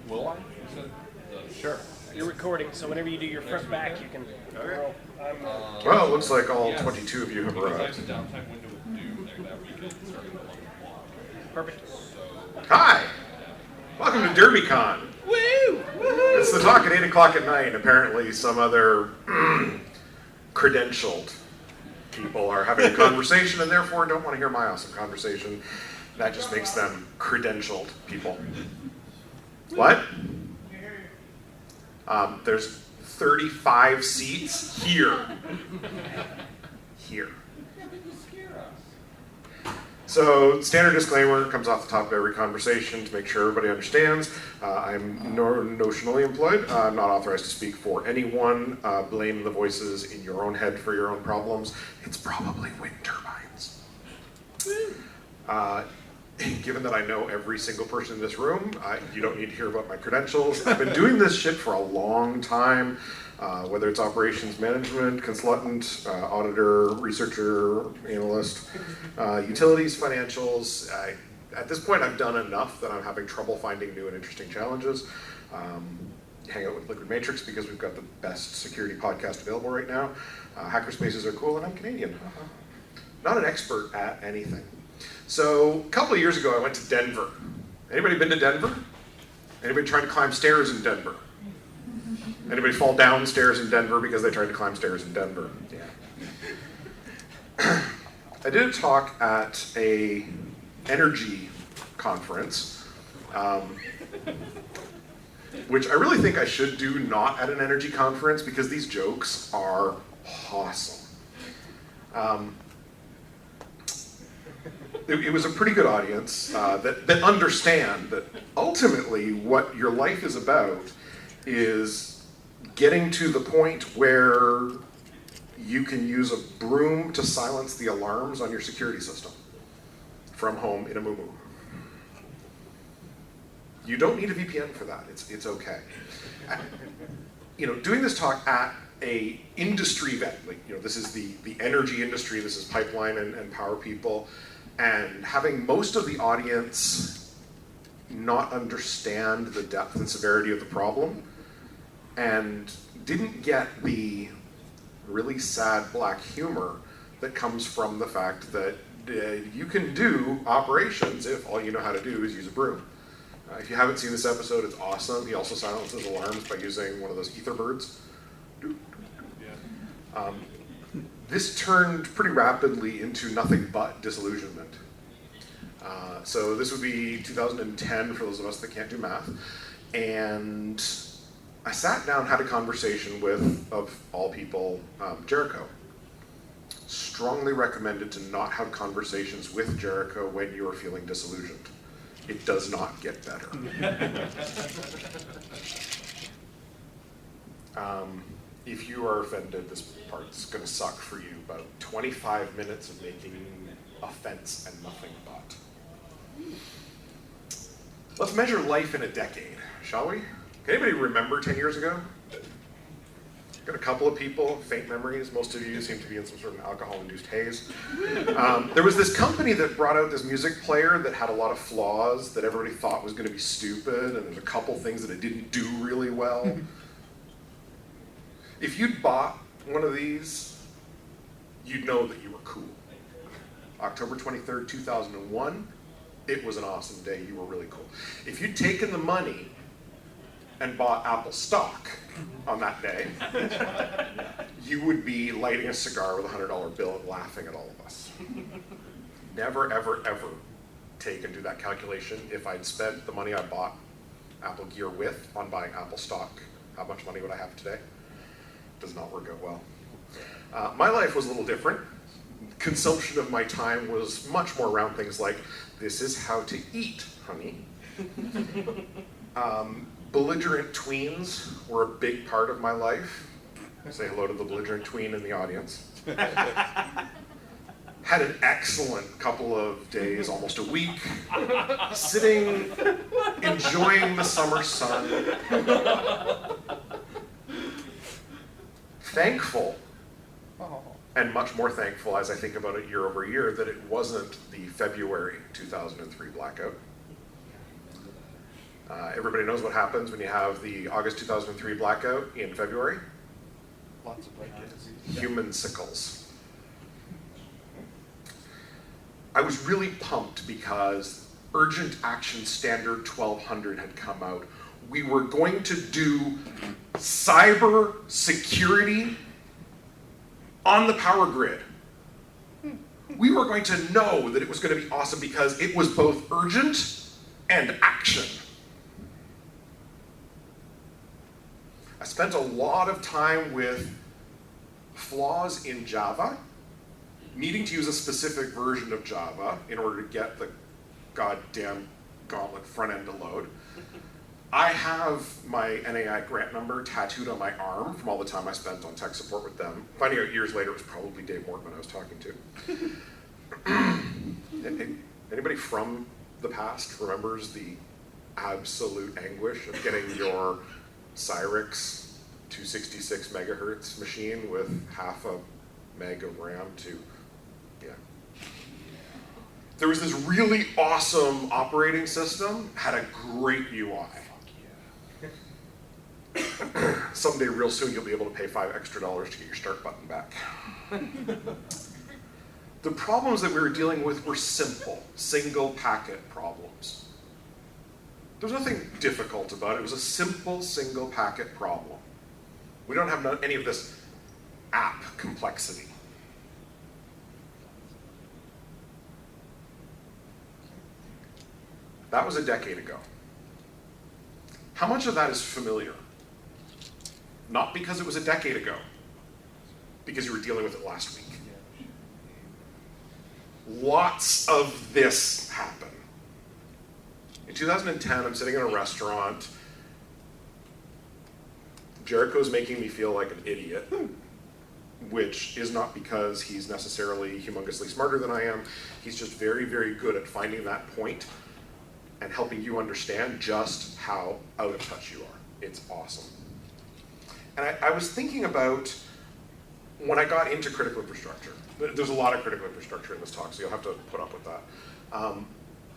Will I? Sure. You're recording, so whenever you do your front back, you can roll. Well, it looks like all 22 of you have arrived. Perfect. Hi! Welcome to DerbyCon. Woo! It's the talk at 8 o'clock at night. Apparently some other credentialed people are having a conversation and therefore don't want to hear my awesome conversation. That just makes them credentialed people. What? There's 35 seats here. Here. So, standard disclaimer comes off the top of every conversation to make sure everybody understands. I'm notionally employed. I'm not authorized to speak for anyone. Blame the voices in your own head for your own problems. It's probably wind turbines. Given that I know every single person in this room, you don't need to hear about my credentials. I've been doing this shit for a long time, whether it's operations management, consultant, auditor, researcher, analyst, utilities, financials. At this point, I've done enough that I'm having trouble finding new and interesting challenges. Hang out with Liquid Matrix because we've got the best security podcast available right now. Hackerspaces are cool, and I'm Canadian. Not an expert at anything. So, a couple of years ago, I went to Denver. Anybody been to Denver? Anybody tried to climb stairs in Denver? Anybody fall downstairs in Denver because they tried to climb stairs in Denver? Yeah. I did a talk at a energy conference, which I really think I should do not at an energy conference because these jokes are awesome. It was a pretty good audience that understand that ultimately what your life is about is getting to the point where you can use a broom to silence the alarms on your security system from home in a muumuu. You don't need a VPN for that. It's okay. Doing this talk at a industry event, like this is the energy industry. This is pipeline and power people. And having most of the audience not understand the depth and severity of the problem and didn't get the really sad black humor that comes from the fact that you can do operations if all you know how to do is use a broom. If you haven't seen this episode, it's awesome. He also silences alarms by using one of those ether birds. This turned pretty rapidly into nothing but disillusionment. So this would be 2010 for those of us that can't do math. And I sat down and had a conversation with, of all people, Jericho. Strongly recommended to not have conversations with Jericho when you are feeling disillusioned. It does not get better. If you are offended, this part's going to suck for you. About 25 minutes of making offense and nothing but. Let's measure life in a decade, shall we? Can anybody remember 10 years ago? Got a couple of people, faint memories. Most of you seem to be in some sort of alcohol-induced haze. There was this company that brought out this music player that had a lot of flaws that everybody thought was going to be stupid, and there's a couple things that it didn't do really well. If you'd bought one of these, you'd know that you were cool. October 23rd, 2001, it was an awesome day. You were really cool. If you'd taken the money and bought Apple stock on that day, you would be lighting a cigar with a $100 bill and laughing at all of us. Never, ever, ever take and do that calculation. If I'd spent the money I bought Apple gear with on buying Apple stock, how much money would I have today? Does not work out well. My life was a little different. Consumption of my time was much more around things like, this is how to eat, honey. Belligerent tweens were a big part of my life. Say hello to the belligerent tween in the audience. Had an excellent couple of days, almost a week, sitting, enjoying the summer sun. Thankful, and much more thankful as I think about it year over year, that it wasn't the February 2003 blackout. Everybody knows what happens when you have the August 2003 blackout in February. Lots of breakdowns. Human sickles. I was really pumped because Urgent Action Standard 1200 had come out. We were going to do cyber security on the power grid. We were going to know that it was going to be awesome because it was both urgent and action. I spent a lot of time with flaws in Java, needing to use a specific version of Java in order to get the goddamn gauntlet front end to load. I have my NAI grant number tattooed on my arm from all the time I spent on tech support with them. Finding out years later it was probably Dave Mortman I was talking to. Anybody from the past remembers the absolute anguish of getting your Cyrix 266 megahertz machine with half a meg of RAM to, yeah. There was this really awesome operating system, had a great UI. Someday real soon you'll be able to pay $5 extra to get your start button back. The problems that we were dealing with were simple, single packet problems. There was nothing difficult about it. It was a simple single packet problem. We don't have any of this app complexity. That was a decade ago. How much of that is familiar? Not because it was a decade ago, because you were dealing with it last week. Lots of this happened. In 2010, I'm sitting in a restaurant. Jericho's making me feel like an idiot, which is not because he's necessarily humongously smarter than I am. He's just very, very good at finding that point and helping you understand just how out of touch you are. It's awesome. And I was thinking about when I got into critical infrastructure. There's a lot of critical infrastructure in this talk, so you'll have to put up with that.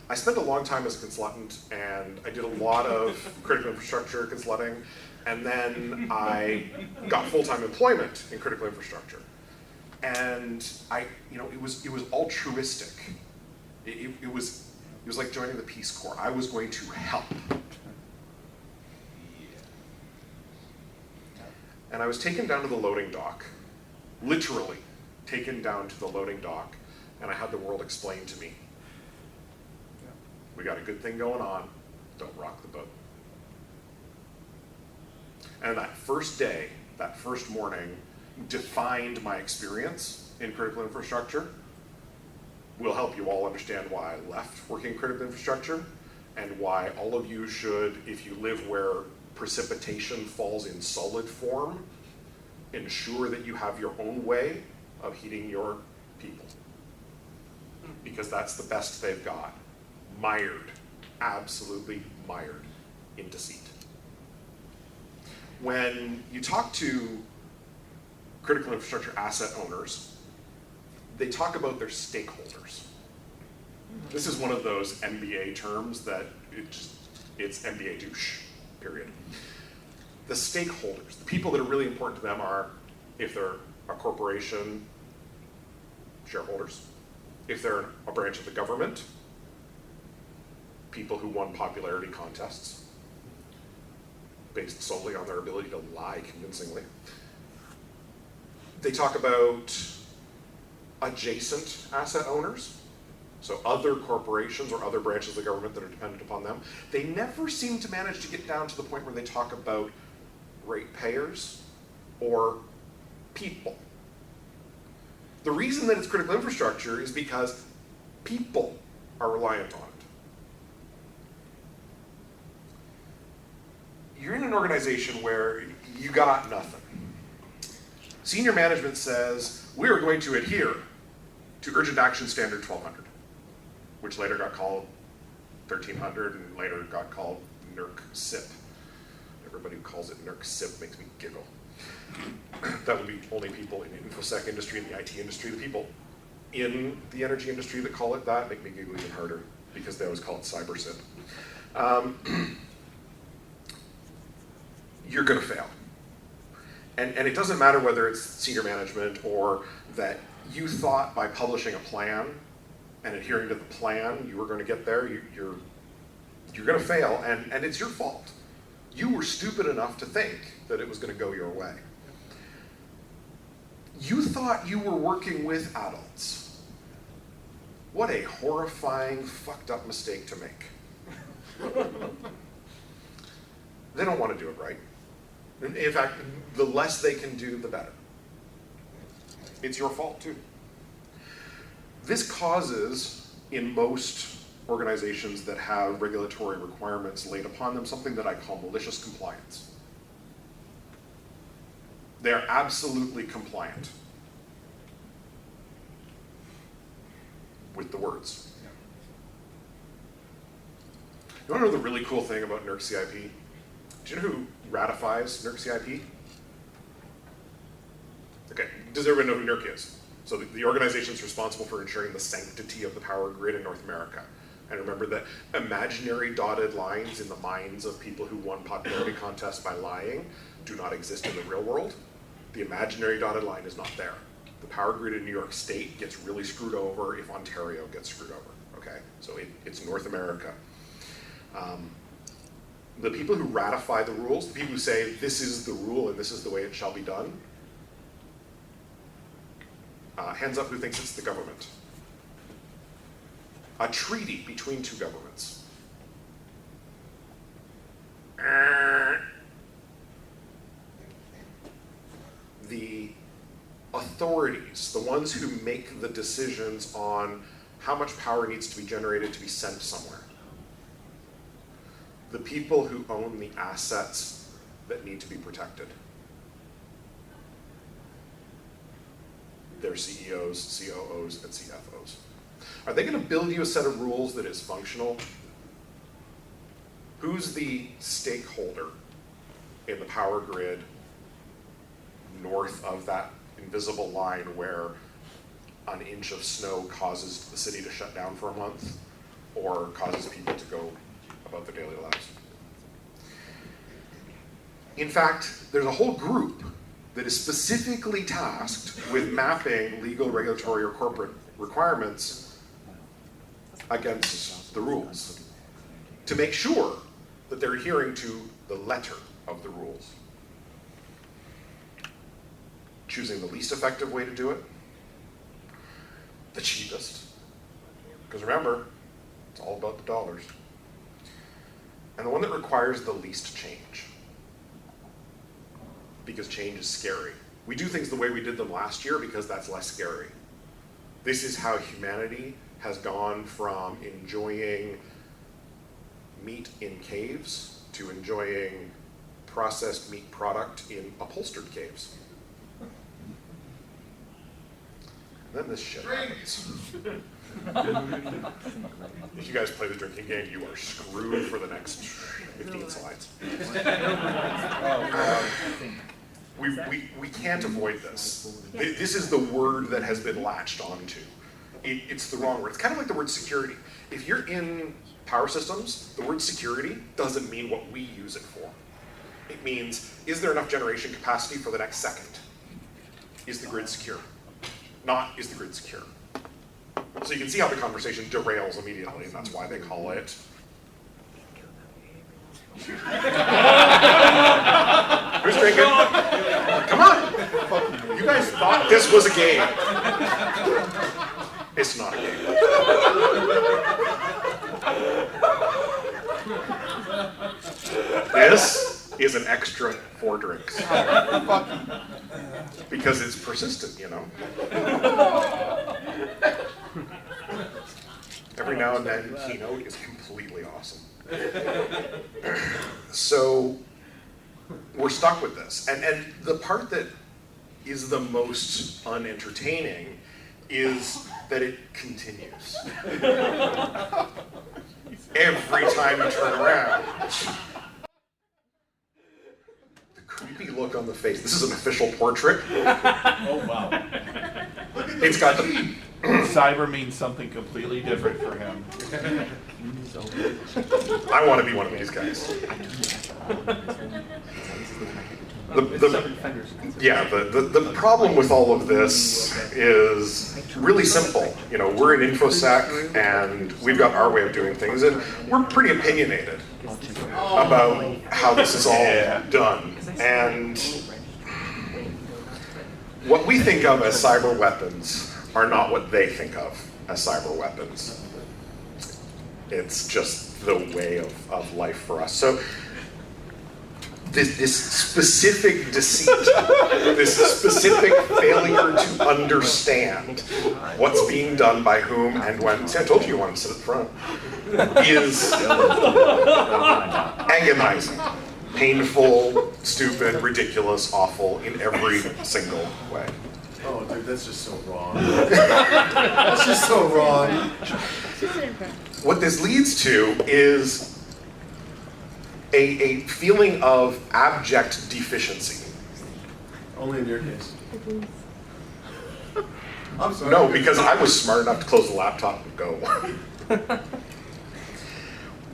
I spent a long time as a consultant, and I did a lot of critical infrastructure consulting, and then I got full-time employment in critical infrastructure. And it was altruistic. It was like joining the Peace Corps. I was going to help. And I was taken down to the loading dock, literally taken down to the loading dock, and I had the world explained to me. We got a good thing going on, don't rock the boat. And that first day, that first morning, defined my experience in critical infrastructure. Will help you all understand why I left working in critical infrastructure, and why all of you should, if you live where precipitation falls in solid form, ensure that you have your own way of heating your people. Because that's the best they've got. Mired, absolutely mired in deceit. When you talk to critical infrastructure asset owners, they talk about their stakeholders. This is one of those MBA terms that it's MBA douche, period. The stakeholders, the people that are really important to them are, if they're a corporation, shareholders. If they're a branch of the government, people who won popularity contests based solely on their ability to lie convincingly. They talk about adjacent asset owners, so other corporations or other branches of the government that are dependent upon them. They never seem to manage to get down to the point where they talk about ratepayers or people. The reason that it's critical infrastructure is because people are reliant on it. You're in an organization where you got nothing. Senior management says, we are going to adhere to Urgent Action Standard 1200, which later got called 1300 and later got called NERC SIP. Everybody who calls it NERC SIP makes me giggle. That would be only people in the InfoSec industry and the IT industry. The people in the energy industry that call it that make me giggle even harder because they always call it cyber SIP. you're going to fail. And it doesn't matter whether it's senior management or that you thought by publishing a plan and adhering to the plan you were going to get there, you're going to fail, and it's your fault. You were stupid enough to think that it was going to go your way. You thought you were working with adults. What a horrifying, fucked up mistake to make. They don't want to do it right. In fact, the less they can do, the better. It's your fault too. This causes, in most organizations that have regulatory requirements laid upon them, something that I call malicious compliance. They're absolutely compliant with the words. You want to know the really cool thing about NERC CIP? Do you know who ratifies NERC CIP? Okay, does everyone know who NERC is? So the organization is responsible for ensuring the sanctity of the power grid in North America. And remember that imaginary dotted lines in the minds of people who won popularity contests by lying do not exist in the real world. The imaginary dotted line is not there. The power grid in New York State gets really screwed over if Ontario gets screwed over, okay? So it's North America. The people who ratify the rules, the people who say this is the rule and this is the way it shall be done, hands up who thinks it's the government. A treaty between two governments. The authorities, the ones who make the decisions on how much power needs to be generated to be sent somewhere. The people who own the assets that need to be protected. They're CEOs, COOs, and CFOs. Are they going to build you a set of rules that is functional? Who's the stakeholder in the power grid north of that invisible line where an inch of snow causes the city to shut down for a month or causes people to go about their daily lives? In fact, there's a whole group that is specifically tasked with mapping legal, regulatory, or corporate requirements against the rules to make sure that they're adhering to the letter of the rules. Choosing the least effective way to do it, the cheapest, because remember, it's all about the dollars, and the one that requires the least change, because change is scary. We do things the way we did them last year because that's less scary. This is how humanity has gone from enjoying meat in caves to enjoying processed meat product in upholstered caves. And then this shit happens. If you guys play the drinking game, you are screwed for the next 15 slides. We can't avoid this. This is the word that has been latched onto. It's the wrong word. It's kind of like the word security. If you're in power systems, the word security doesn't mean what we use it for. It means, is there enough generation capacity for the next second? Is the grid secure? Not, is the grid secure? So you can see how the conversation derails immediately, and that's why they call it. Who's drinking? Come on! You guys thought this was a game. It's not a game. This is an extra 4 drinks. Because it's persistent, you know. Every now and then, keynote is completely awesome. So we're stuck with this. And the part that is the most unentertaining is that it continues. Every time you turn around. The creepy look on the face. This is an official portrait. Oh, wow. It's got the Cyber means something completely different for him. I want to be one of these guys. The problem with all of this is really simple. You know, we're in InfoSec and we've got our way of doing things, and we're pretty opinionated about how this is all done. And what we think of as cyber weapons are not what they think of as cyber weapons. It's just the way of life for us. So this specific deceit, this specific failure to understand what's being done by whom and when, see, I told you wanted to sit at the front, is agonizing, painful, stupid, ridiculous, awful in every single way. Oh, dude, that's just so wrong. That's just so wrong. What this leads to is a feeling of abject deficiency. Only in your case. I'm sorry. No, because I was smart enough to close the laptop and go.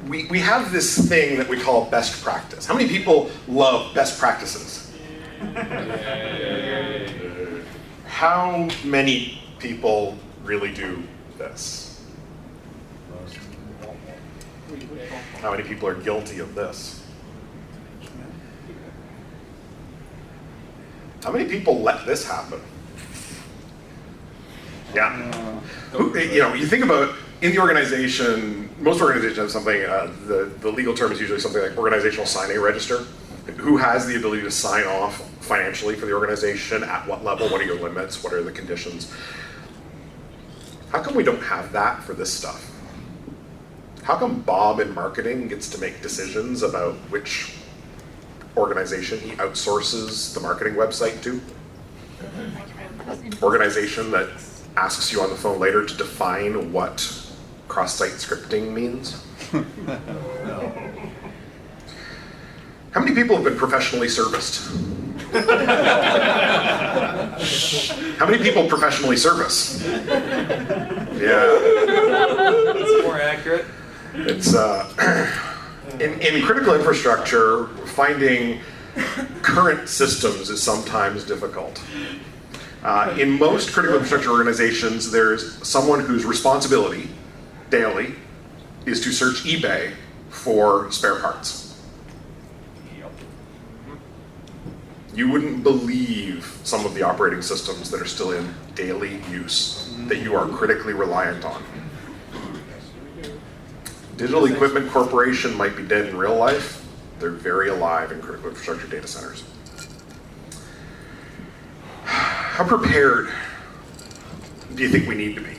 We have this thing that we call best practice. How many people love best practices? How many people really do this? How many people are guilty of this? How many people let this happen? Yeah. You know, you think about in the organization, most organizations have something, the legal term is usually something like organizational sign-a register. Who has the ability to sign off financially for the organization, at what level, what are your limits, what are the conditions? How come we don't have that for this stuff? How come Bob in marketing gets to make decisions about which organization he outsources the marketing website to? Organization that asks you on the phone later to define what cross-site scripting means? No. How many people have been professionally serviced? How many people professionally service? Yeah. That's more accurate. It's in critical infrastructure, finding current systems is sometimes difficult. In most critical infrastructure organizations, there's someone whose responsibility daily is to search eBay for spare parts. You wouldn't believe some of the operating systems that are still in daily use that you are critically reliant on. Digital Equipment Corporation might be dead in real life. They're very alive in critical infrastructure data centers. How prepared do you think we need to be?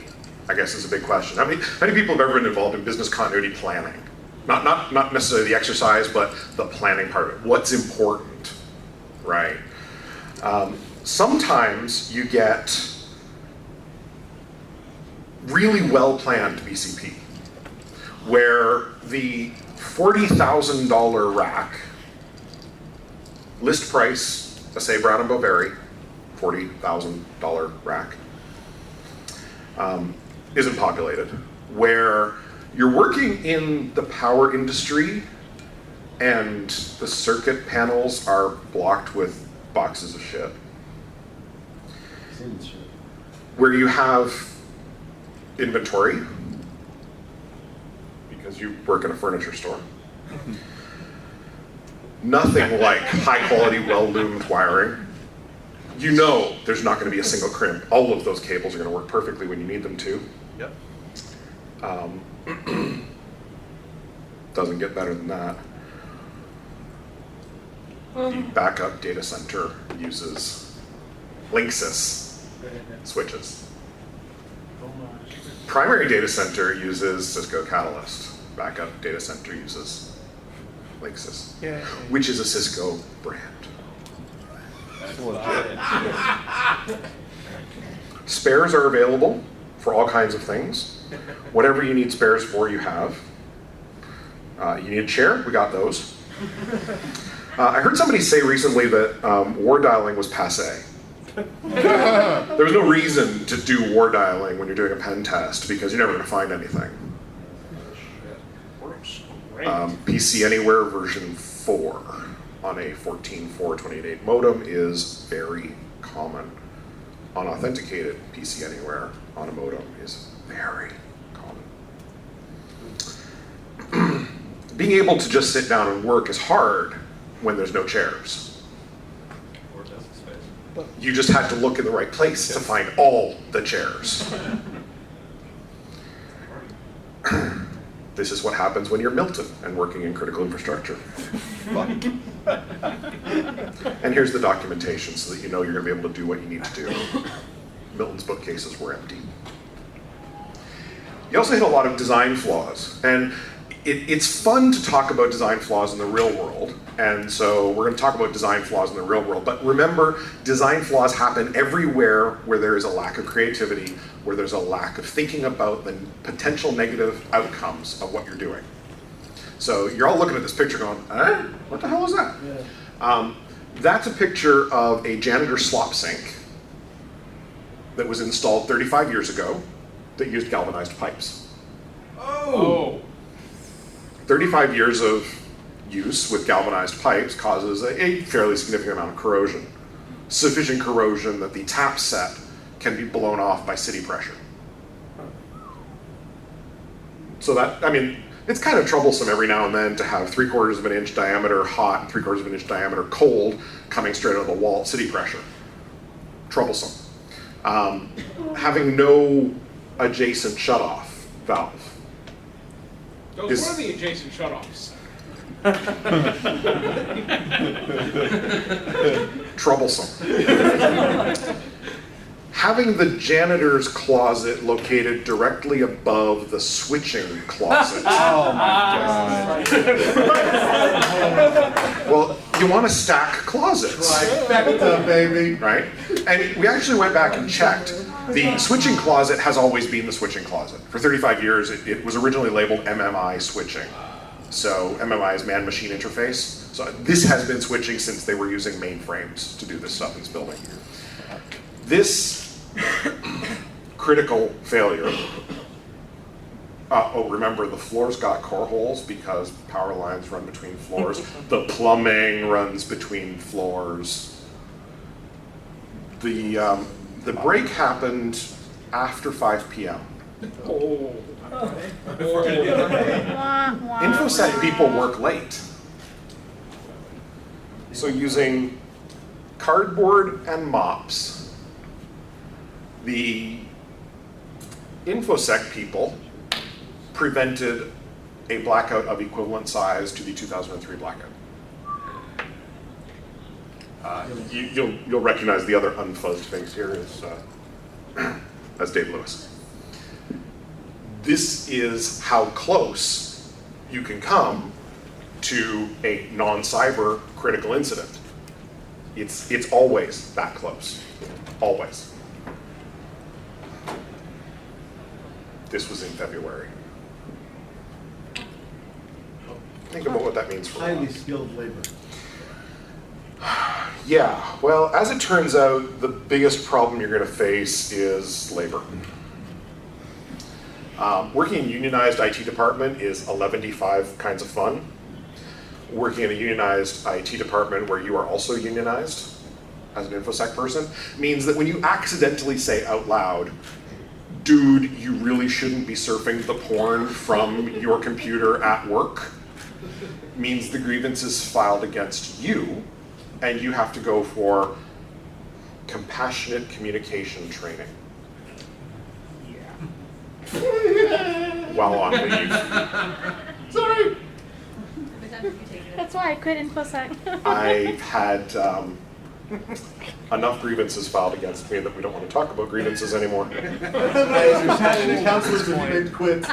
I guess is a big question. How many people have ever been involved in business continuity planning? Not necessarily the exercise, but the planning part of it. What's important, right? Sometimes you get really well-planned BCP, where the $40,000 rack, list price, let's say Brown and Boveri, $40,000 rack, isn't populated, where you're working in the power industry and the circuit panels are blocked with boxes of shit. Where you have inventory, because you work in a furniture store. Nothing like high quality, well-loomed wiring. You know there's not going to be a single crimp. All of those cables are going to work perfectly when you need them to. Yep. Doesn't get better than that. The backup data center uses Linksys switches. Primary data center uses Cisco Catalyst. Backup data center uses Linksys, which is a Cisco brand. Spares are available for all kinds of things. Whatever you need spares for, you have. You need a chair? We got those. I heard somebody say recently that war dialing was passé. There was no reason to do war dialing when you're doing a pen test because you're never going to find anything. PC Anywhere version 4 on a 14.4.28 modem is very common. Unauthenticated PC Anywhere on a modem is very common. Being able to just sit down and work is hard when there's no chairs. Or desk space. You just had to look in the right place to find all the chairs. This is what happens when you're Milton and working in critical infrastructure. And here's the documentation so that you know you're going to be able to do what you need to do. Milton's bookcases were empty. You also hit a lot of design flaws. And it's fun to talk about design flaws in the real world. And so we're going to talk about design flaws in the real world. But remember, design flaws happen everywhere where there is a lack of creativity, where there's a lack of thinking about the potential negative outcomes of what you're doing. So you're all looking at this picture going, what the hell is that? Yeah. That's a picture of a janitor slop sink that was installed 35 years ago that used galvanized pipes. Oh. 35 years of use with galvanized pipes causes a fairly significant amount of corrosion. Sufficient corrosion that the tap set can be blown off by city pressure. So that, I mean, it's kind of troublesome every now and then to have 3/4 of an inch diameter hot and 3/4 of an inch diameter cold coming straight out of the wall at city pressure. Troublesome. Having no adjacent shutoff valve. Those were the adjacent shutoffs. Troublesome. Having the janitor's closet located directly above the switching closet. Oh my God. Well, you want to stack closets. Trifecta, baby. Right? And we actually went back and checked. The switching closet has always been the switching closet. For 35 years, it was originally labeled MMI switching. So MMI is man-machine interface. So this has been switching since they were using mainframes to do this stuff in this building. This critical failure. Remember, the floors got core holes because power lines run between floors. The plumbing runs between floors. The break happened after 5 p.m. Oh. InfoSec people work late. So using cardboard and mops, the InfoSec people prevented a blackout of equivalent size to the 2003 blackout. You'll recognize the other unfuzzed things here as Dave Lewis. This is how close you can come to a non-cyber critical incident. It's always that close, always. This was in February. Think about what that means for Highly skilled labor. Yeah, well, as it turns out, the biggest problem you're going to face is labor. Working in a unionized IT department is 11-5 kinds of fun. Working in a unionized IT department where you are also unionized as an InfoSec person means that when you accidentally say out loud, dude, you really shouldn't be surfing the porn from your computer at work, means the grievance is filed against you, and you have to go for compassionate communication training. While on leave. Sorry. That's why I quit InfoSec. I've had enough grievances filed against me that we don't want to talk about grievances anymore. I understand the counselors have made to quit.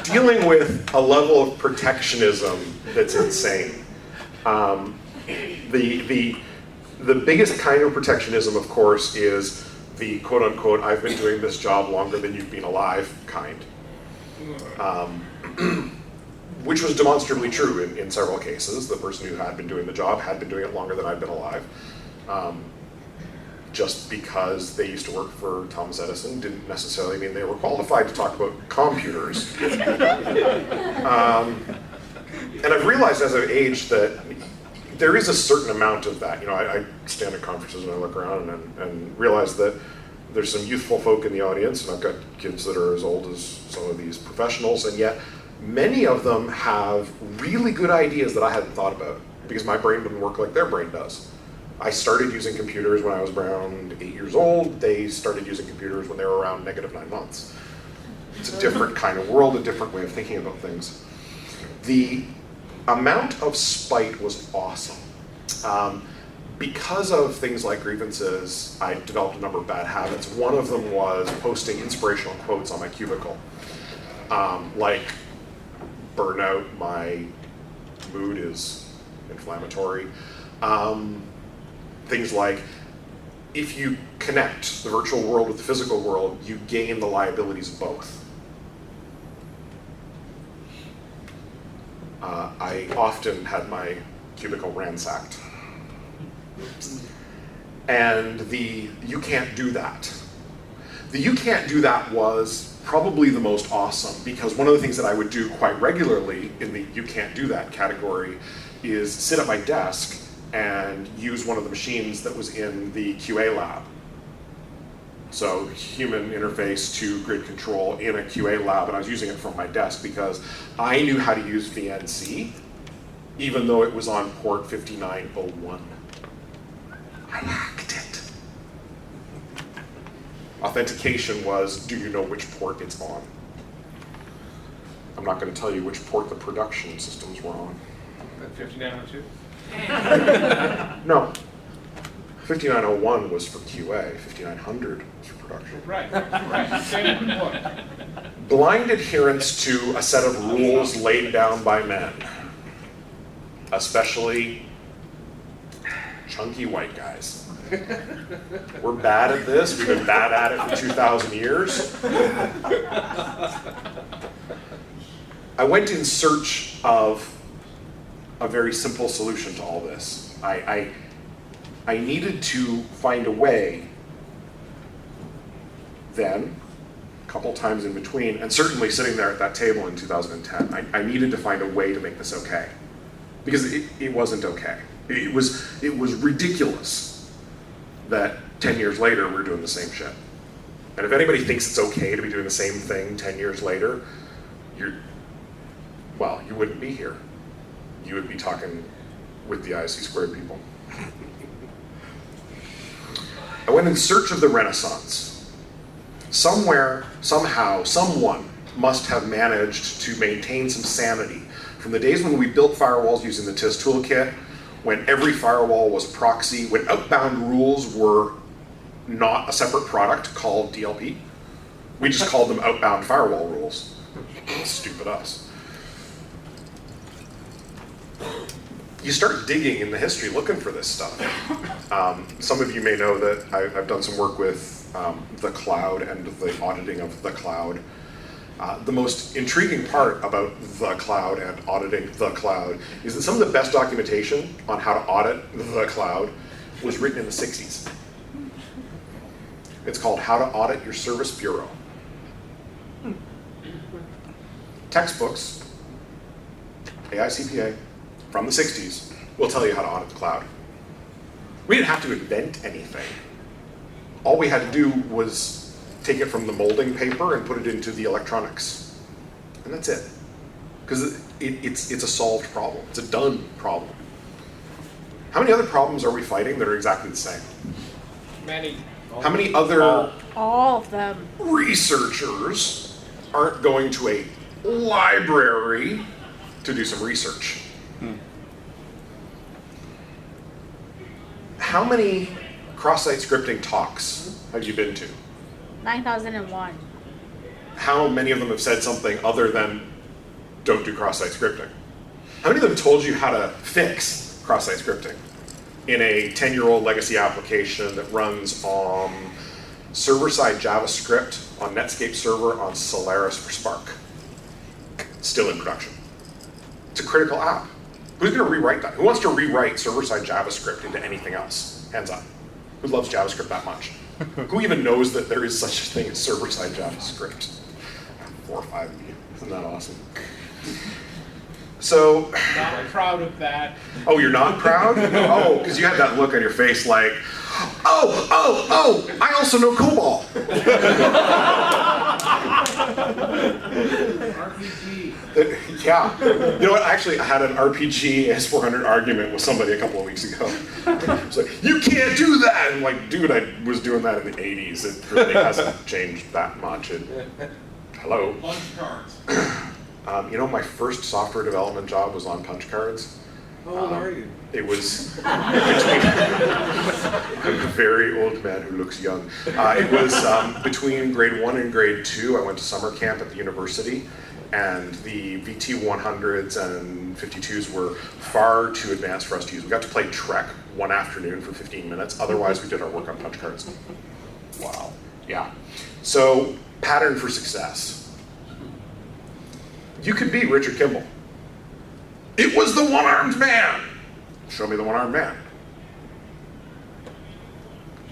Dealing with a level of protectionism that's insane. The biggest kind of protectionism, of course, is the quote-unquote, I've been doing this job longer than you've been alive kind. which was demonstrably true in several cases. The person who had been doing the job had been doing it longer than I'd been alive. Just because they used to work for Thomas Edison didn't necessarily mean they were qualified to talk about computers. And I've realized as I've aged that there is a certain amount of that. You know, I stand at conferences and I look around and realize that there's some youthful folk in the audience, and I've got kids that are as old as some of these professionals, and yet many of them have really good ideas that I hadn't thought about because my brain didn't work like their brain does. I started using computers when I was around 8 years old. They started using computers when they were around -9 months. It's a different kind of world, a different way of thinking about things. The amount of spite was awesome. Because of things like grievances, I developed a number of bad habits. One of them was posting inspirational quotes on my cubicle. Like, burnout, my mood is inflammatory. Things like, if you connect the virtual world with the physical world, you gain the liabilities of both. I often had my cubicle ransacked. And the "you can't do that." The "you can't do that" was probably the most awesome, because one of the things that I would do quite regularly in the "you can't do that" category is sit at my desk and use one of the machines that was in the QA lab. So human interface to grid control in a QA lab, and I was using it from my desk because I knew how to use VNC, even though it was on port 5901. I hacked it. Authentication was, do you know which port it's on? I'm not going to tell you which port the production systems were on. 5902? No. 5901 was for QA, 5900 was for production. Right. Same point. Blind adherence to a set of rules laid down by men, especially chunky white guys. We're bad at this. We've been bad at it for 2,000 years. I went in search of a very simple solution to all this. I needed to find a way then, a couple times in between, and certainly sitting there at that table in 2010, I needed to find a way to make this okay. Because it wasn't okay. It was ridiculous that 10 years later we're doing the same shit. And if anybody thinks it's okay to be doing the same thing 10 years later, you wouldn't be here. You would be talking with the IC² people. I went in search of the Renaissance. Somewhere, somehow, someone must have managed to maintain some sanity. From the days when we built firewalls using the TIS toolkit, when every firewall was proxy, when outbound rules were not a separate product called DLP. We just called them outbound firewall rules. Stupid us. You start digging in the history looking for this stuff. Some of you may know that I've done some work with the cloud and the auditing of the cloud. The most intriguing part about the cloud and auditing the cloud is that some of the best documentation on how to audit the cloud was written in the 60s. It's called How to Audit Your Service Bureau. Textbooks, AICPA, from the 60s, will tell you how to audit the cloud. We didn't have to invent anything. All we had to do was take it from the molding paper and put it into the electronics. And that's it. Because it's a solved problem. It's a done problem. How many other problems are we fighting that are exactly the same? Many. How many other All of them. researchers aren't going to a library to do some research? How many cross-site scripting talks have you been to? 9001. How many of them have said something other than don't do cross-site scripting? How many of them told you how to fix cross-site scripting in a 10-year-old legacy application that runs on server-side JavaScript on Netscape server on Solaris for Spark? Still in production. It's a critical app. Who's going to rewrite that? Who wants to rewrite server-side JavaScript into anything else? Hands up. Who loves JavaScript that much? Who even knows that there is such a thing as server-side JavaScript? 4 or 5 of you. Isn't that awesome? So, Not proud of that. oh, you're not proud? Oh, because you had that look on your face like, oh, I also know COBOL. RPG. Yeah. You know what? Actually, I had an RPG AS400 argument with somebody a couple of weeks ago. It's like, you can't do that! And I'm like, dude, I was doing that in the 80s. It really hasn't changed that much. Hello. Punch cards. You know, my first software development job was on punch cards. How old are you? It was between, I'm a very old man who looks young. It was between grade 1 and grade 2. I went to summer camp at the university, and the VT100s and 52s were far too advanced for us to use. We got to play Trek one afternoon for 15 minutes. Otherwise, we did our work on punch cards. Wow. Yeah. So, pattern for success. You could be Richard Kimball. It was the one-armed man. Show me the one-armed man.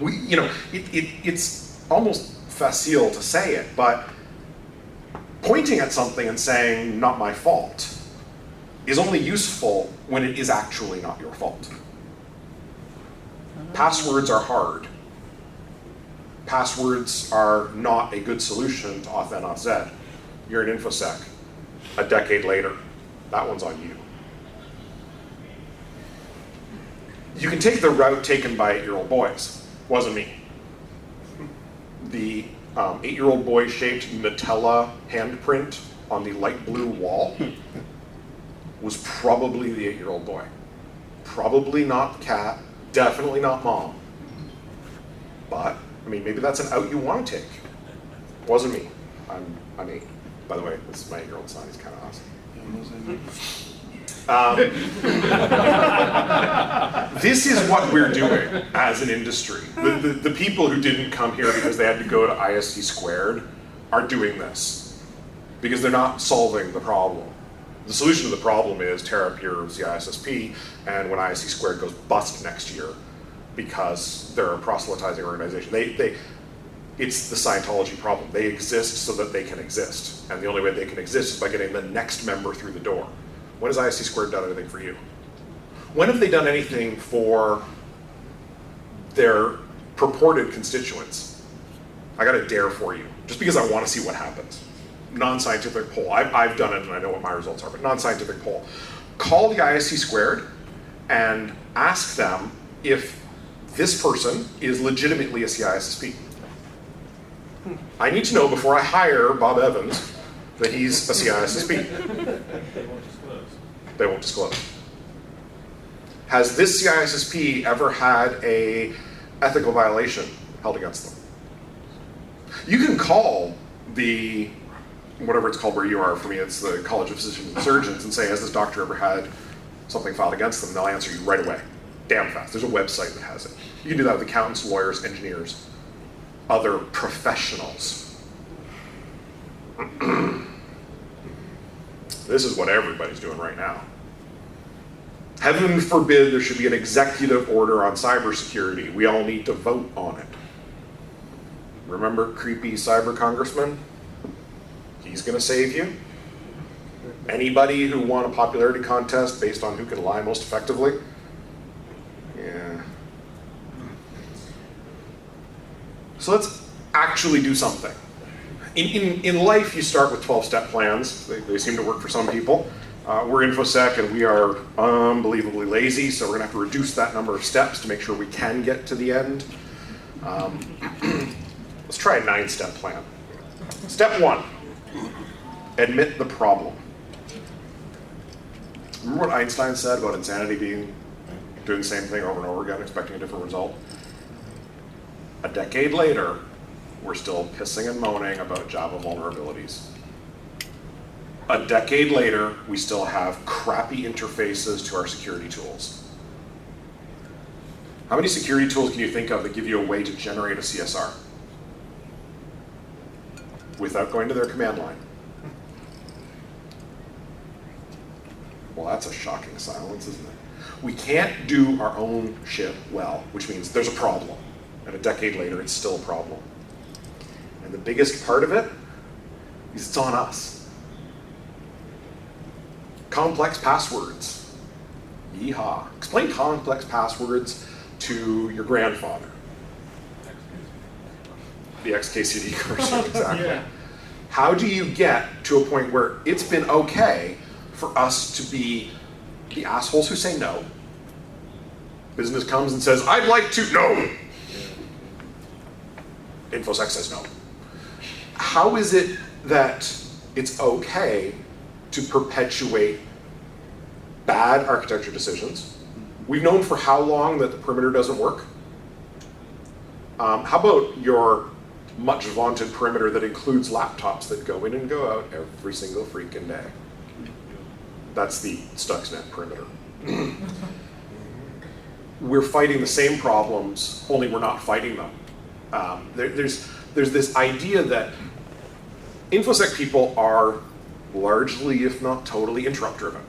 It's almost facile to say it, but pointing at something and saying, not my fault, is only useful when it is actually not your fault. Passwords are hard. Passwords are not a good solution to auth n auth z. You're in InfoSec. A decade later, that one's on you. You can take the route taken by 8-year-old boys. Wasn't me. The 8-year-old boy shaped Nutella handprint on the light blue wall was probably the 8-year-old boy. Probably not Kat, definitely not Mom. But, I mean, maybe that's an out you want to take. Wasn't me. I'm 8. By the way, this is my 8-year-old son. He's kind of awesome. This is what we're doing as an industry. The people who didn't come here because they had to go to ISC squared are doing this because they're not solving the problem. The solution to the problem is tear up your CISSP, and when ISC squared goes bust next year because they're a proselytizing organization, it's the Scientology problem. They exist so that they can exist. And the only way they can exist is by getting the next member through the door. When has ISC squared done anything for you? When have they done anything for their purported constituents? I got a dare for you, just because I want to see what happens. Non-scientific poll. I've done it and I know what my results are, but non-scientific poll. Call the ISC squared and ask them if this person is legitimately a CISSP. I need to know before I hire Bob Evans that he's a CISSP. They won't disclose. They won't disclose. Has this CISSP ever had a ethical violation held against them? You can call the, whatever it's called where you are, for me it's the College of Physicians and Surgeons, and say, has this doctor ever had something filed against them? And they'll answer you right away, damn fast. There's a website that has it. You can do that with accountants, lawyers, engineers, other professionals. This is what everybody's doing right now. Heaven forbid there should be an executive order on cybersecurity. We all need to vote on it. Remember creepy cyber congressman? He's going to save you. Anybody who won a popularity contest based on who can lie most effectively? Yeah. So let's actually do something. In life, you start with 12-step plans. They seem to work for some people. We're InfoSec, and we are unbelievably lazy, so we're going to have to reduce that number of steps to make sure we can get to the end. Let's try a 9-step plan. Step 1, admit the problem. Remember what Einstein said about insanity being doing the same thing over and over again, expecting a different result? A decade later, we're still pissing and moaning about Java vulnerabilities. A decade later, we still have crappy interfaces to our security tools. How many security tools can you think of that give you a way to generate a CSR without going to their command line? Well, that's a shocking silence, isn't it? We can't do our own shit well, which means there's a problem. And a decade later, it's still a problem. And the biggest part of it is it's on us. Complex passwords. Yeehaw. Explain complex passwords to your grandfather. The XKCD cursor, exactly. Yeah. How do you get to a point where it's been okay for us to be the assholes who say no? Business comes and says, I'd like to, no. InfoSec says no. How is it that it's okay to perpetuate bad architecture decisions? We've known for how long that the perimeter doesn't work? How about your much vaunted perimeter that includes laptops that go in and go out every single freaking day? That's the Stuxnet perimeter. We're fighting the same problems, only we're not fighting them. There's this idea that InfoSec people are largely, if not totally, interrupt driven.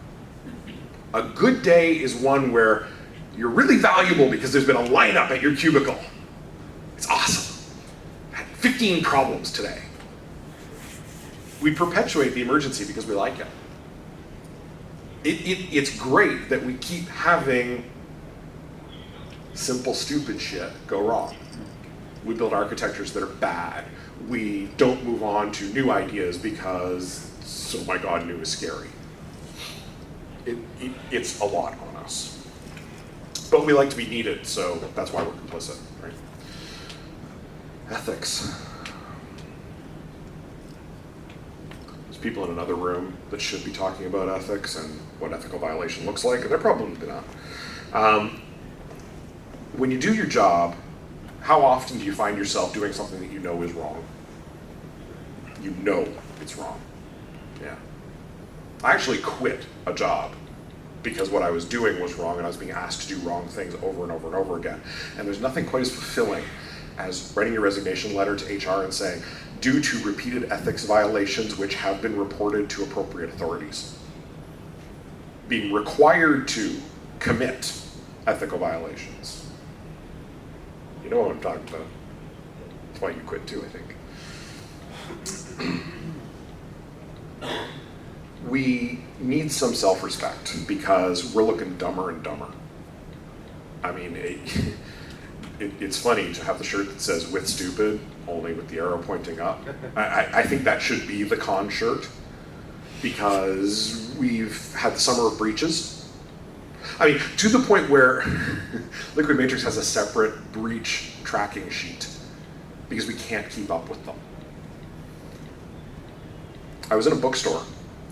A good day is one where you're really valuable because there's been a lineup at your cubicle. It's awesome. I had 15 problems today. We perpetuate the emergency because we like it. It's great that we keep having simple, stupid shit go wrong. We build architectures that are bad. We don't move on to new ideas because, oh my God, new is scary. It's a lot on us. But we like to be needed, so that's why we're complicit, right? Ethics. There's people in another room that should be talking about ethics and what ethical violation looks like, and they're probably not. When you do your job, how often do you find yourself doing something that you know is wrong? You know it's wrong. Yeah. I actually quit a job because what I was doing was wrong and I was being asked to do wrong things over and over and over again. And there's nothing quite as fulfilling as writing your resignation letter to HR and saying, due to repeated ethics violations which have been reported to appropriate authorities. Being required to commit ethical violations. You know what I'm talking about. That's why you quit too, I think. We need some self-respect because we're looking dumber and dumber. I mean, it's funny to have the shirt that says with stupid, only with the arrow pointing up. I think that should be the con shirt because we've had the summer of breaches. I mean, to the point where Liquid Matrix has a separate breach tracking sheet because we can't keep up with them. I was in a bookstore.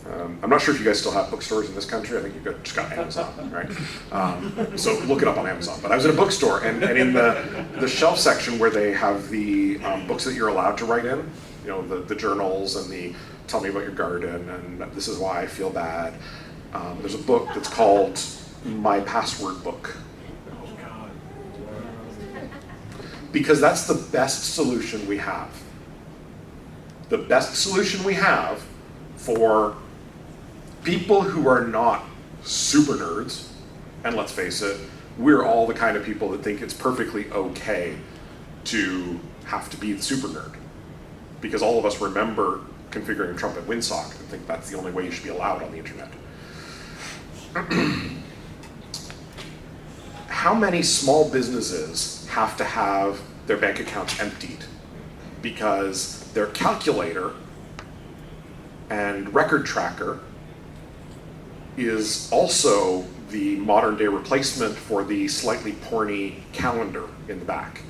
I'm not sure if you guys still have bookstores in this country. I think you've just got Amazon, right? So look it up on Amazon. But I was in a bookstore, and in the shelf section where they have the books that you're allowed to write in, you know, the journals and the tell me about your garden and this is why I feel bad. There's a book that's called My Password Book. Because that's the best solution we have. The best solution we have for people who are not super nerds, and let's face it, we're all the kind of people that think it's perfectly okay to have to be the super nerd. Because all of us remember configuring Trump at Winsock and think that's the only way you should be allowed on the internet. How many small businesses have to have their bank accounts emptied because their calculator and record tracker is also the modern day replacement for the slightly porny calendar in the back?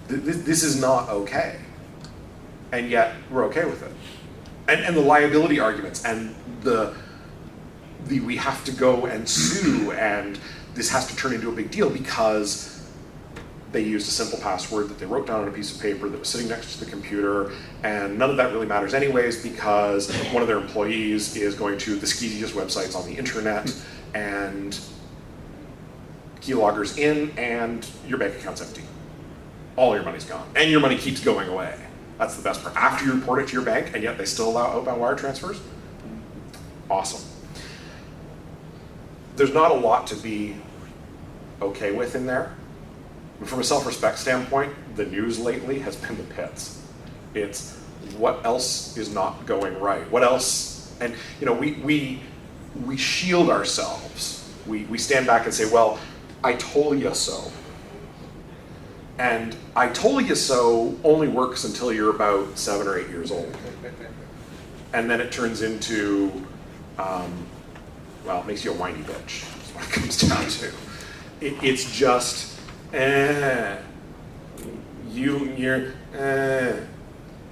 This is not okay. And yet we're okay with it. And the liability arguments and the we have to go and sue and this has to turn into a big deal because they used a simple password that they wrote down on a piece of paper that was sitting next to the computer, and none of that really matters anyways because one of their employees is going to the skeeziest websites on the internet and keyloggers in and your bank account's empty. All your money's gone. And your money keeps going away. That's the best part. After you report it to your bank, and yet they still allow outbound wire transfers? Awesome. There's not a lot to be okay with in there. But from a self-respect standpoint, the news lately has been the pits. It's what else is not going right? What else? And you know, we shield ourselves. We stand back and say, well, I told you so. And I told you so only works until you're about 7 or 8 years old. And then it turns into, well, it makes you a whiny bitch. That's what it comes down to. It's just,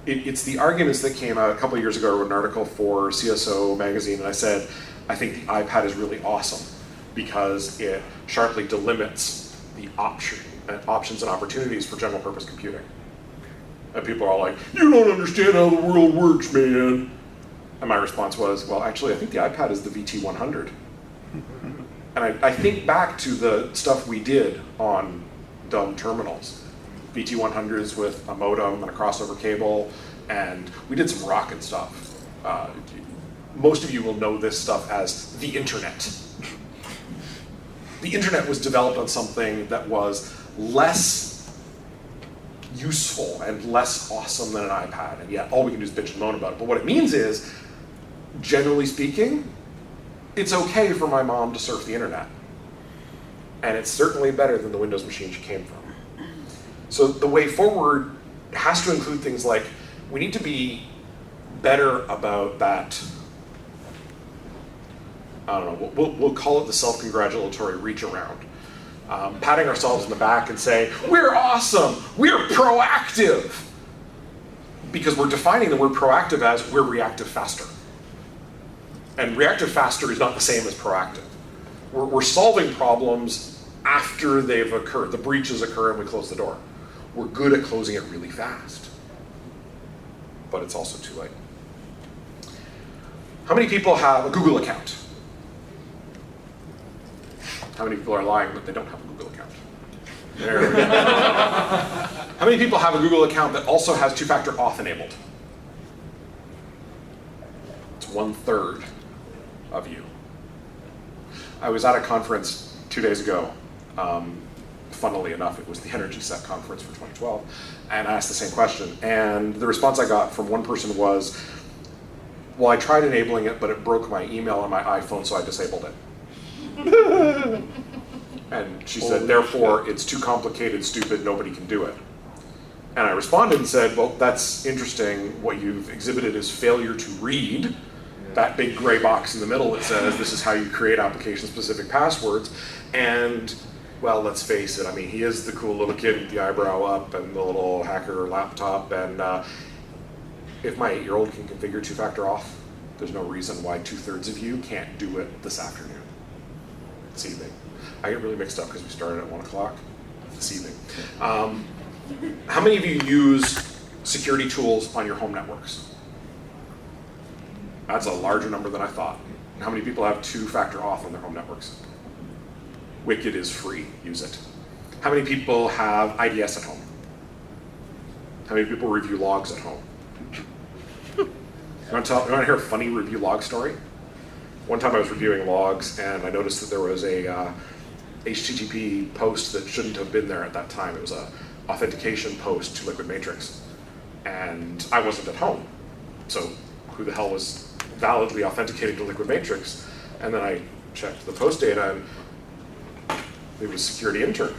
It's the arguments that came out a couple of years ago. I wrote an article for CSO magazine, and I said, I think the iPad is really awesome because it sharply delimits the options and opportunities for general purpose computing. And people are like, you don't understand how the world works, man. And my response was, well, actually, I think the iPad is the VT100. And I think back to the stuff we did on dumb terminals. VT100s with a modem and a crossover cable, and we did some rocket stuff. Most of you will know this stuff as the internet. The internet was developed on something that was less useful and less awesome than an iPad, and yet all we can do is bitch and moan about it. But what it means is, generally speaking, it's okay for my mom to surf the internet. And it's certainly better than the Windows machine she came from. So the way forward has to include things like, we need to be better about that, I don't know, we'll call it the self-congratulatory reach around. Patting ourselves in the back and saying, we're awesome, we're proactive. Because we're defining the word proactive as we're reactive faster. And reactive faster is not the same as proactive. We're solving problems after they've occurred. The breaches occur and we close the door. We're good at closing it really fast. But it's also too late. How many people have a Google account? How many people are lying that they don't have a Google account? There we go. How many people have a Google account that also has two-factor auth enabled? It's 1/3 of you. I was at a conference 2 days ago. Funnily enough, it was the Energy Set conference for 2012, and I asked the same question. And the response I got from one person was, well, I tried enabling it, but it broke my email on my iPhone, so I disabled it. And she said, therefore, it's too complicated, stupid, nobody can do it. And I responded and said, well, that's interesting. What you've exhibited is failure to read that big gray box in the middle that says this is how you create application-specific passwords. And, well, let's face it, I mean, he is the cool little kid with the eyebrow up and the little hacker laptop. And if my 8-year-old can configure two-factor auth, there's no reason why 2/3 of you can't do it this afternoon, this evening. I get really mixed up because we started at 1 o'clock this evening. How many of you use security tools on your home networks? That's a larger number than I thought. How many people have two-factor auth on their home networks? Wicked is free, use it. How many people have IDS at home? How many people review logs at home? You want to hear a funny review log story? One time I was reviewing logs and I noticed that there was a HTTP post that shouldn't have been there at that time. It was a authentication post to Liquid Matrix. And I wasn't at home. So who the hell was validly authenticating to Liquid Matrix? And then I checked the post data and it was security intern.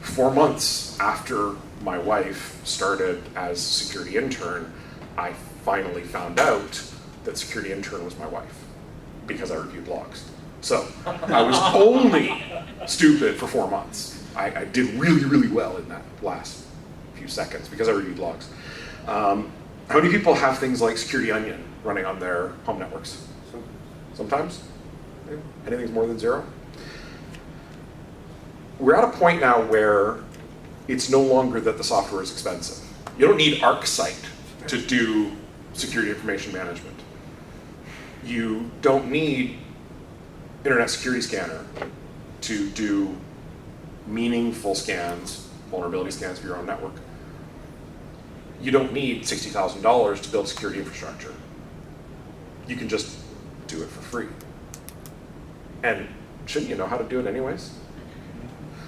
4 months after my wife started as security intern, I finally found out that security intern was my wife because I reviewed logs. So I was only stupid for 4 months. I did really, really well in that last few seconds because I reviewed logs. How many people have things like Security Onion running on their home networks? Sometimes? Anything's more than 0? We're at a point now where it's no longer that the software is expensive. You don't need ArcSight to do security information management. You don't need Internet Security Scanner to do meaningful scans, vulnerability scans of your own network. you don't need $60,000 to build security infrastructure. You can just do it for free. And shouldn't you know how to do it anyways?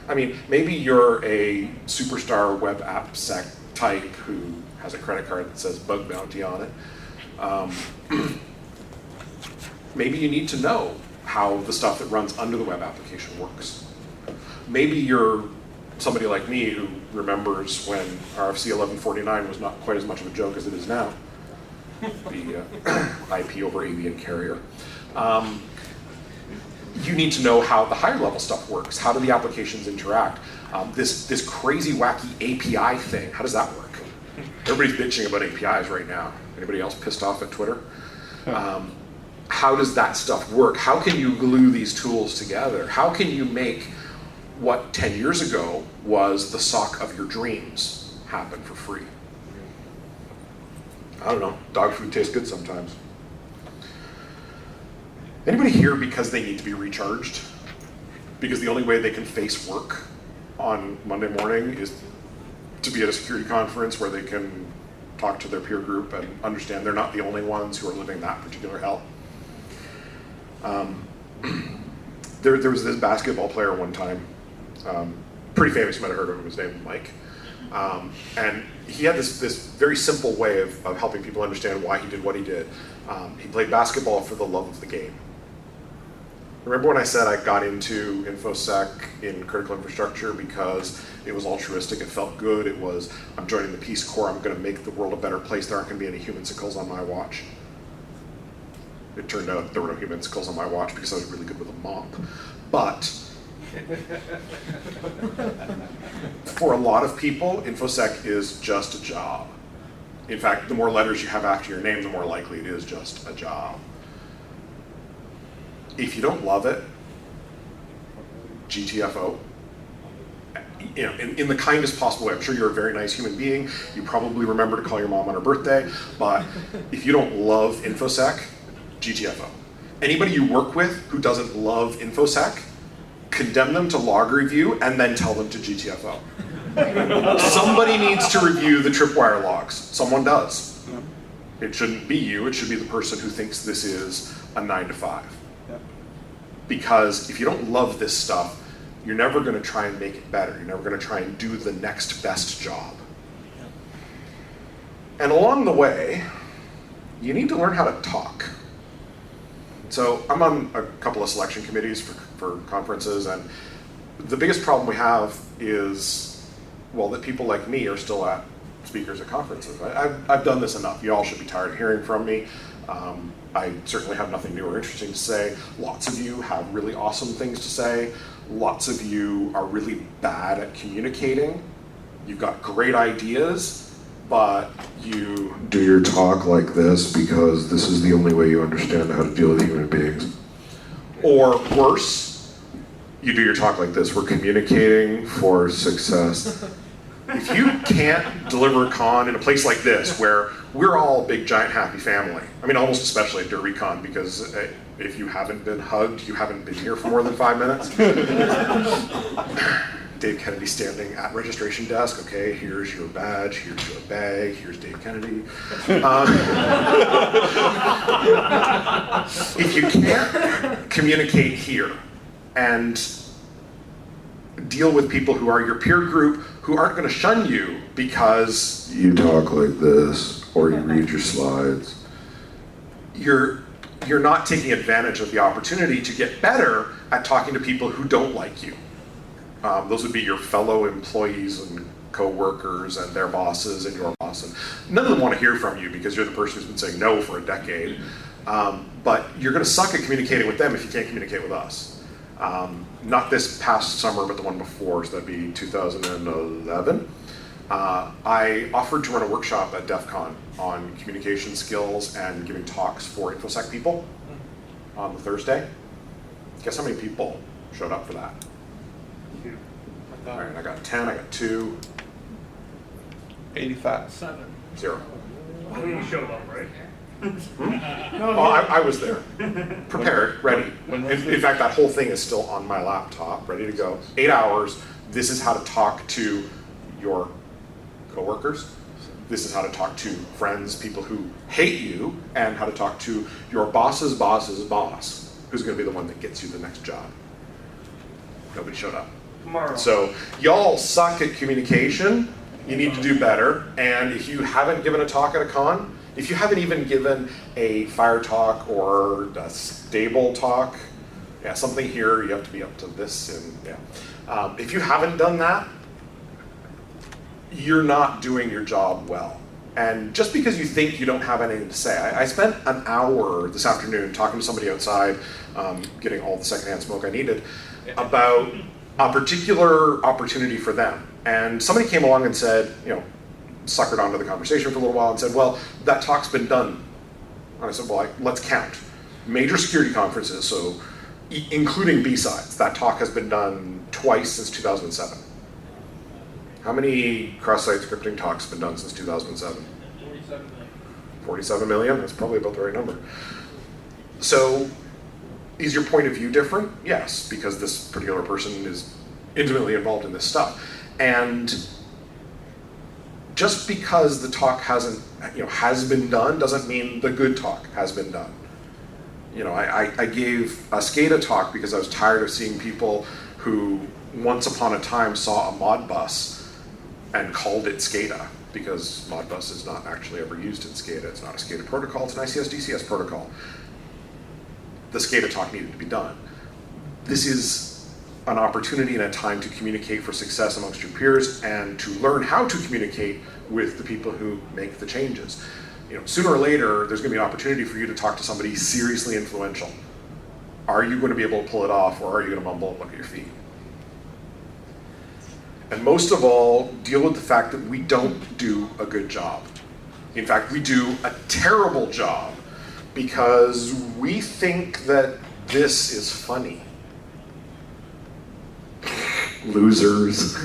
I mean, maybe you're a superstar web app sec type who has a credit card that says bug bounty on it. Maybe you need to know how the stuff that runs under the web application works. Maybe you're somebody like me who remembers when RFC 1149 was not quite as much of a joke as it is now, the IP over ABN carrier. You need to know how the higher level stuff works. How do the applications interact? This crazy wacky API thing, how does that work? Everybody's bitching about APIs right now. Anybody else pissed off at Twitter? How does that stuff work? How can you glue these tools together? How can you make what 10 years ago was the sock of your dreams happen for free? I don't know, dog food tastes good sometimes. Anybody here because they need to be recharged? Because the only way they can face work on Monday morning is to be at a security conference where they can talk to their peer group and understand they're not the only ones who are living that particular hell. There was this basketball player one time, pretty famous, you might have heard of him, his name was Mike. And he had this very simple way of helping people understand why he did what he did. He played basketball for the love of the game. Remember when I said I got into InfoSec in critical infrastructure because it was altruistic, it felt good, it was, I'm joining the Peace Corps, I'm going to make the world a better place, there aren't going to be any humensicles on my watch. It turned out there were no humensicles on my watch because I was really good with a mop. But for a lot of people, InfoSec is just a job. In fact, the more letters you have after your name, the more likely it is just a job. If you don't love it, GTFO. You know, in the kindest possible way. I'm sure you're a very nice human being. You probably remember to call your mom on her birthday. But if you don't love InfoSec, GTFO. Anybody you work with who doesn't love InfoSec, condemn them to log review and then tell them to GTFO. Somebody needs to review the tripwire logs. Someone does. It shouldn't be you. It should be the person who thinks this is a 9 to 5. Because if you don't love this stuff, you're never going to try and make it better. You're never going to try and do the next best job. And along the way, you need to learn how to talk. So I'm on a couple of selection committees for conferences, and the biggest problem we have is, well, that people like me are still speakers at conferences. I've done this enough. You all should be tired of hearing from me. I certainly have nothing new or interesting to say. Lots of you have really awesome things to say. Lots of you are really bad at communicating. You've got great ideas, but you do your talk like this because this is the only way you understand how to deal with human beings. Or worse, you do your talk like this. We're communicating for success. If you can't deliver a con in a place like this, where we're all a big, giant, happy family, I mean, almost especially at DerbyCon, because if you haven't been hugged, you haven't been here for more than 5 minutes. Dave Kennedy standing at registration desk, okay, here's your badge, here's your bag, here's Dave Kennedy. If you can't communicate here and deal with people who are your peer group, who aren't going to shun you because you talk like this or you read your slides, you're not taking advantage of the opportunity to get better at talking to people who don't like you. Those would be your fellow employees and co-workers and their bosses and your boss. And none of them want to hear from you because you're the person who's been saying no for a decade. But you're going to suck at communicating with them if you can't communicate with us. Not this past summer, but the one before, so that'd be 2011. I offered to run a workshop at DEF CON on communication skills and giving talks for InfoSec people on the Thursday. Guess how many people showed up for that? All right, I got 10, I got 2. 85. 7. 0. You showed up, right? Oh, I was there, prepared, ready. In fact, that whole thing is still on my laptop, ready to go. 8 hours. This is how to talk to your coworkers, This is how to talk to friends, people who hate you, and how to talk to your boss's boss's boss, who's going to be the one that gets you the next job. Nobody showed up. Tomorrow. So y'all suck at communication. You need to do better. And if you haven't given a talk at a con, if you haven't even given a fire talk or a stable talk, yeah, something here, you have to be up to this. And yeah, if you haven't done that, you're not doing your job well. And just because you think you don't have anything to say, I spent an hour this afternoon talking to somebody outside, getting all the secondhand smoke I needed, about a particular opportunity for them. And somebody came along and said, you know, suckered onto the conversation for a little while and said, well, that talk's been done. And I said, well, let's count. Major security conferences, so including B-sides, that talk has been done twice since 2007. How many cross-site scripting talks have been done since 2007? 47 million. 47 million? That's probably about the right number. So, is your point of view different? Yes, because this particular person is intimately involved in this stuff. And just because the talk has been done doesn't mean the good talk has been done. You know, I gave a SCADA talk because I was tired of seeing people who once upon a time saw a Modbus and called it SCADA, because Modbus is not actually ever used in SCADA. It's not a SCADA protocol, it's an ICS-DCS protocol. The SCADA talk needed to be done. This is an opportunity and a time to communicate for success amongst your peers and to learn how to communicate with the people who make the changes. You know, sooner or later, there's going to be an opportunity for you to talk to somebody seriously influential. Are you going to be able to pull it off, or are you going to mumble and look at your feet? And most of all, deal with the fact that we don't do a good job. In fact, we do a terrible job because we think that this is funny. Losers.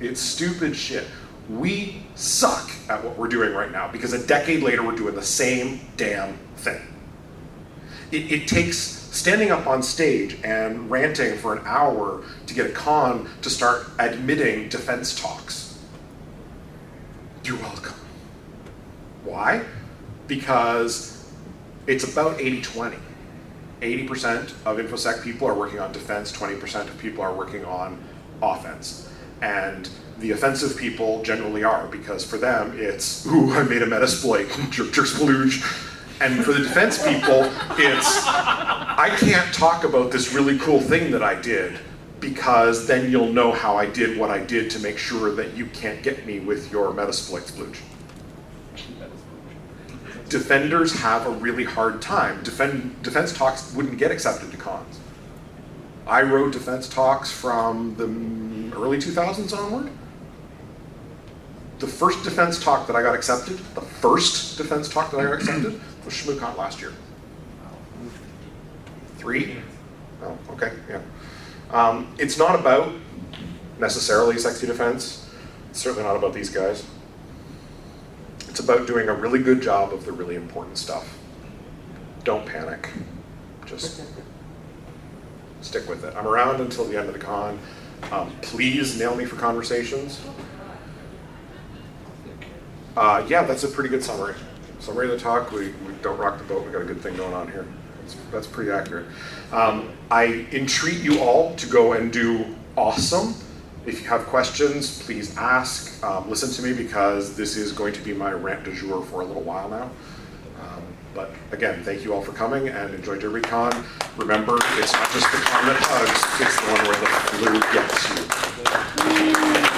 It's stupid shit. We suck at what we're doing right now because a decade later we're doing the same damn thing. It takes standing up on stage and ranting for an hour to get a con to start admitting defense talks. You're welcome. Why? Because it's about 80-20. 80% of InfoSec people are working on defense, 20% of people are working on offense. And the offensive people generally are, because for them it's, ooh, I made a metasploit, jerk, jerk, splooge. And for the defense people, it's, I can't talk about this really cool thing that I did, because then you'll know how I did what I did to make sure that you can't get me with your metasploit splooge. Defenders have a really hard time. Defense talks wouldn't get accepted to cons. I wrote defense talks from the early 2000s onward. The first defense talk that I got accepted, was ShmooCon last year. 3? Oh, okay, yeah. It's not about necessarily sexy defense. It's certainly not about these guys. It's about doing a really good job of the really important stuff. Don't panic. Just stick with it. I'm around until the end of the con. Please nail me for conversations. Yeah, that's a pretty good summary. Summary of the talk, we don't rock the boat, we got a good thing going on here. That's pretty accurate. I entreat you all to go and do awesome. If you have questions, please ask. Listen to me, because this is going to be my rant du jour for a little while now. But again, thank you all for coming, and enjoy DerbyCon. Remember, it's not just the con that hugs, it's the one where the flu gets you.